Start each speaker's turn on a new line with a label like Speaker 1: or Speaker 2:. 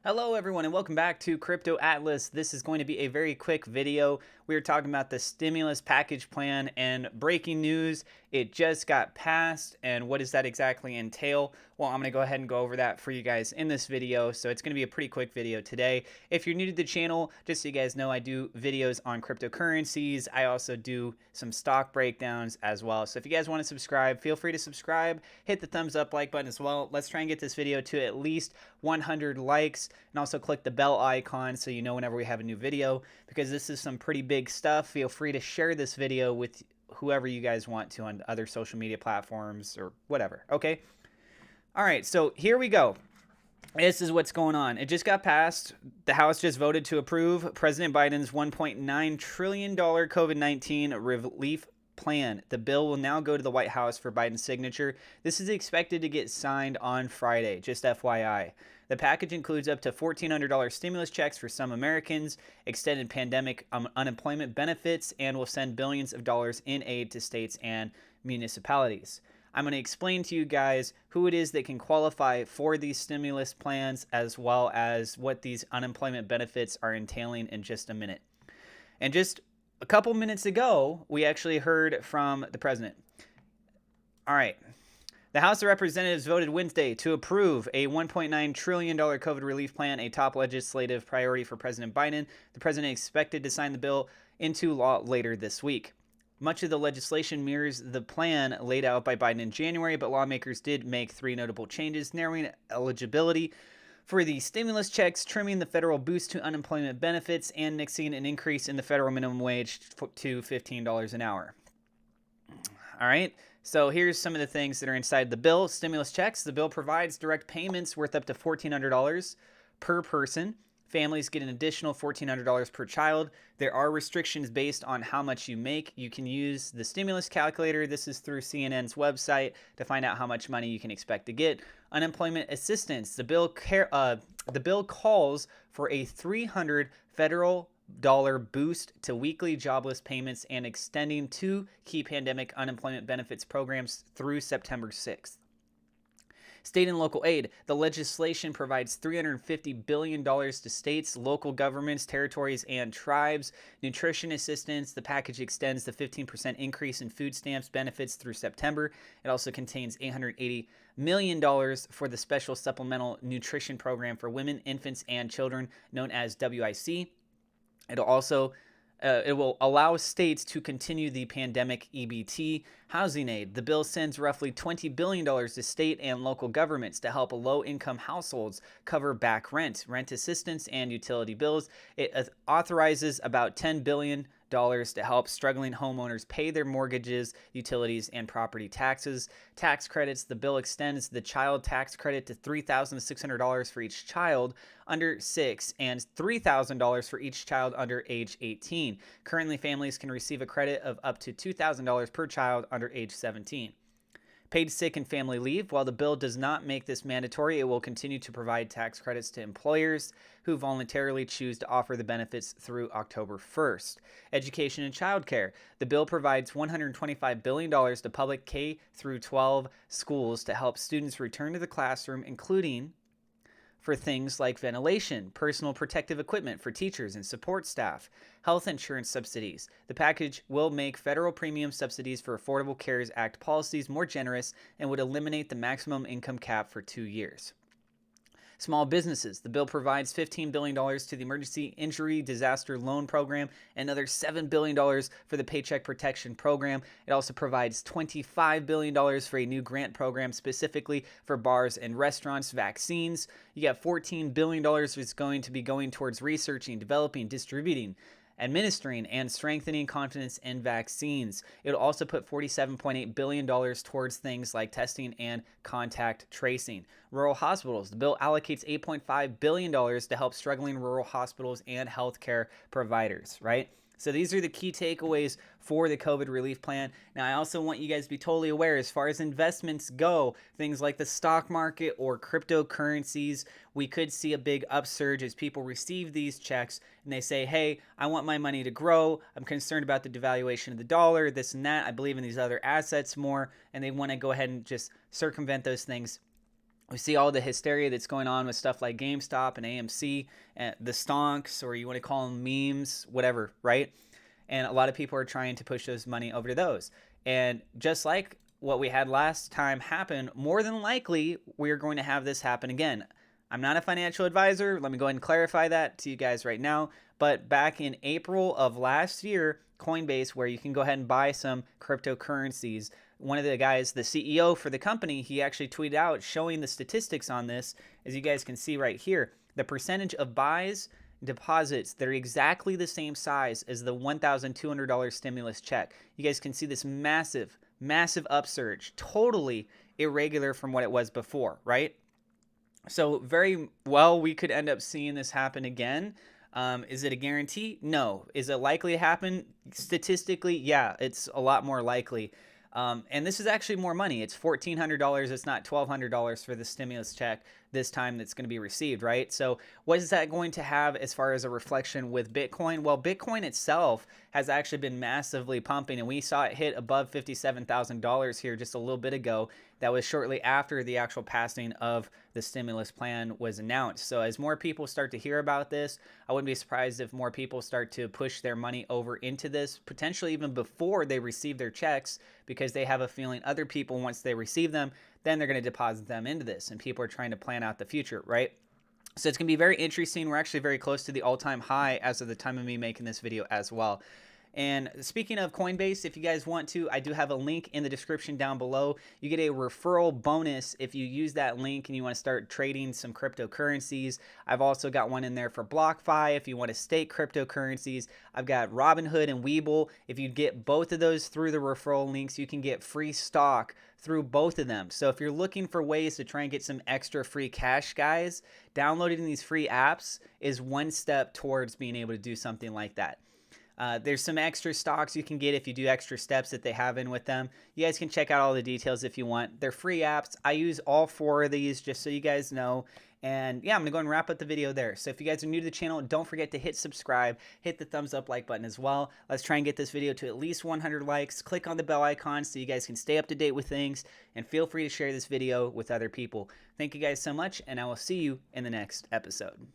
Speaker 1: Hello everyone and welcome back to Crypto Atlas. This is going to be a very quick video. We are talking about the stimulus package plan and breaking news. It just got passed, and what does that exactly entail? Well, I'm going to go ahead and go over that for you guys in this video. So it's going to be a pretty quick video today. If you're new to the channel, just so you guys know, I do videos on cryptocurrencies. I also do some stock breakdowns as well. So if you guys want to subscribe, feel free to subscribe. Hit the thumbs up like button as well. Let's try and get this video to at least 100 likes, and also click the bell icon so you know whenever we have a new video, because this is some pretty big stuff. Feel free to share this video with whoever you guys want to on other social media platforms or whatever. Okay. All right. So here we go. This is what's going on. It just got passed. The House just voted to approve President Biden's $1.9 trillion COVID-19 relief plan. The bill will now go to the White House for Biden's signature. This is expected to get signed on Friday, just FYI. The package includes up to $1,400 stimulus checks for some Americans, extended pandemic unemployment benefits, and will send billions of dollars in aid to states and municipalities. I'm going to explain to you guys who it is that can qualify for these stimulus plans, as well as what these unemployment benefits are entailing in just a minute. And just a couple minutes ago, we actually heard from the president. All right. The House of Representatives voted Wednesday to approve a $1.9 trillion COVID relief plan, a top legislative priority for President Biden. The president is expected to sign the bill into law later this week. Much of the legislation mirrors the plan laid out by Biden in January, but lawmakers did make three notable changes: narrowing eligibility for the stimulus checks, trimming the federal boost to unemployment benefits, and nixing an increase in the federal minimum wage to $15 an hour. All right. So here's some of the things that are inside the bill. Stimulus checks. The bill provides direct payments worth up to $1,400 per person. Families get an additional $1,400 per child. There are restrictions based on how much you make. You can use the stimulus calculator. This is through CNN's website to find out how much money you can expect to get. Unemployment assistance. The bill calls for a $300 federal boost to weekly jobless payments and extending two key pandemic unemployment benefits programs through September 6th. State and local aid. The legislation provides $350 billion to states, local governments, territories, and tribes. Nutrition assistance. The package extends the 15% increase in food stamps benefits through September. It also contains $880 million for the Special Supplemental Nutrition Program for Women, Infants, and Children, known as WIC. It will allow states to continue the pandemic Ebt Housing Aid. The bill sends roughly $20 billion to state and local governments to help low-income households cover back rent assistance, and utility bills. It authorizes about $10 billion to help struggling homeowners pay their mortgages, utilities, and property taxes. Tax credits. The bill extends the child tax credit to $3,600 for each child under 6 and $3,000 for each child under age 18. Currently, families can receive a credit of up to $2,000 per child under age 17. Paid sick and family leave. While the bill does not make this mandatory, it will continue to provide tax credits to employers who voluntarily choose to offer the benefits through October 1st. Education and childcare. The bill provides $125 billion to public K through 12 schools to help students return to the classroom, including for things like ventilation, personal protective equipment for teachers and support staff, health insurance subsidies. The package will make federal premium subsidies for Affordable Care Act policies more generous and would eliminate the maximum income cap for 2 years. Small businesses. The bill provides $15 billion to the Emergency Injury Disaster Loan Program and another $7 billion for the Paycheck Protection Program. It also provides $25 billion for a new grant program specifically for bars and restaurants. Vaccines. You got $14 billion that's going to be going towards researching, developing, distributing, administering, and strengthening confidence in vaccines. It'll also put $47.8 billion towards things like testing and contact tracing. Rural hospitals. The bill allocates $8.5 billion to help struggling rural hospitals and healthcare providers, right? So these are the key takeaways for the COVID relief plan. Now, I also want you guys to be totally aware as far as investments go, things like the stock market or cryptocurrencies, we could see a big upsurge as people receive these checks and they say, hey, I want my money to grow. I'm concerned about the devaluation of the dollar, this and that. I believe in these other assets more, and they want to go ahead and just circumvent those things We see all the hysteria that's going on with stuff like GameStop and AMC and the stonks, or you want to call them memes, whatever, right? And a lot of people are trying to push those money over to those. And just like what we had last time happen, more than likely we're going to have this happen again. I'm not a financial advisor. Let me go ahead and clarify that to you guys right now. But back in April of last year, Coinbase, where you can go ahead and buy some cryptocurrencies, one of the guys, the CEO for the company, he actually tweeted out showing the statistics on this, as you guys can see right here. The percentage of buys, deposits that are exactly the same size as the $1,200 stimulus check. You guys can see this massive, massive upsurge, totally irregular from what it was before, right? So very well, we could end up seeing this happen again. Is it a guarantee? No. Is it likely to happen? Statistically, yeah, it's a lot more likely. And this is actually more money. It's $1,400. It's not $1,200 for the stimulus check this time that's going to be received, right? So what is that going to have as far as a reflection with Bitcoin? Well, Bitcoin itself has actually been massively pumping, and we saw it hit above $57,000 here just a little bit ago. That was shortly after the actual passing of the stimulus plan was announced. So as more people start to hear about this, I wouldn't be surprised if more people start to push their money over into this, potentially even before they receive their checks, because they have a feeling other people, once they receive them, then they're going to deposit them into this, and people are trying to plan out the future, right? So it's going to be very interesting. We're actually very close to the all-time high as of the time of me making this video as well. And speaking of Coinbase, if you guys want to, I do have a link in the description down below. You get a referral bonus if you use that link and you want to start trading some cryptocurrencies. I've also got one in there for BlockFi if you want to stake cryptocurrencies. I've got Robinhood and Webull. If you get both of those through the referral links, you can get free stock through both of them. So if you're looking for ways to try and get some extra free cash, guys, downloading these free apps is one step towards being able to do something like that. There's some extra stocks you can get if you do extra steps that they have in with them. You guys can check out all the details if you want. They're free apps. I use all 4 of these just so you guys know. And yeah, I'm going to go and wrap up the video there. So if you guys are new to the channel, don't forget to hit subscribe, hit the thumbs up like button as well. Let's try and get this video to at least 100 likes. Click on the bell icon so you guys can stay up to date with things, and feel free to share this video with other people. Thank you guys so much, and I will see you in the next episode.